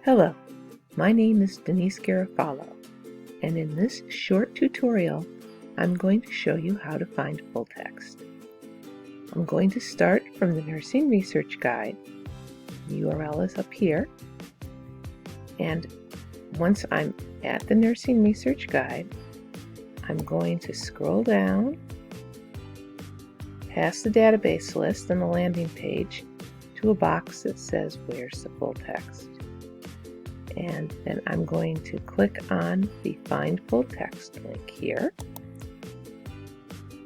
Hello, my name is Denise Garofalo, and in this short tutorial, I'm going to show you how to find full text. I'm going to start from the Nursing Research Guide. The URL is up here, and once I'm at the Nursing Research Guide, I'm going to scroll down past the database list on the landing page to a box that says Where's the Full Text? And then I'm going to click on the Find Full Text link here,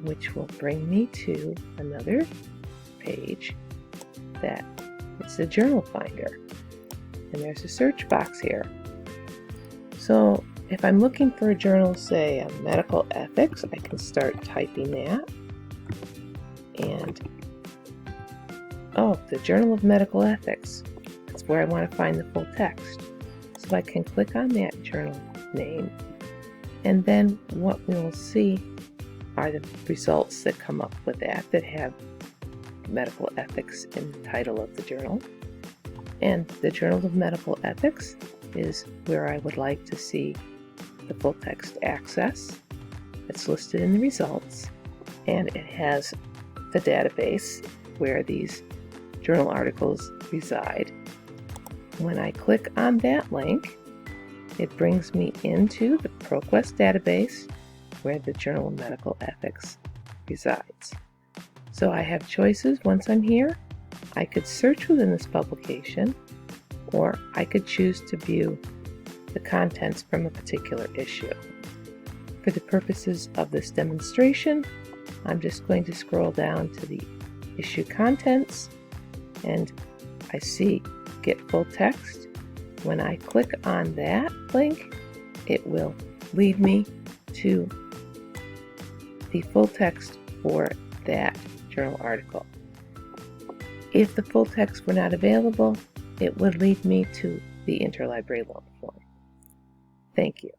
which will bring me to another page that is the Journal Finder. And there's a search box here. So if I'm looking for a journal, say on medical ethics, I can start typing that. And the Journal of Medical Ethics. That's where I want to find the full text. So I can click on that journal name, and then what we'll see are the results that come up with that have medical ethics in the title of the journal. And the Journal of Medical Ethics is where I would like to see the full text access. It's listed in the results, and it has the database where these journal articles reside. When I click on that link, it brings me into the Proquest database where the Journal of Medical Ethics resides. So I have choices once I'm here. I could search within this publication, or I could choose to view the contents from a particular issue. For the purposes of this demonstration, I'm just going to scroll down to the issue contents, and I see Get Full Text. When I click on that link, it will lead me to the full text for that journal article. If the full text were not available, it would lead me to the interlibrary loan form. Thank you.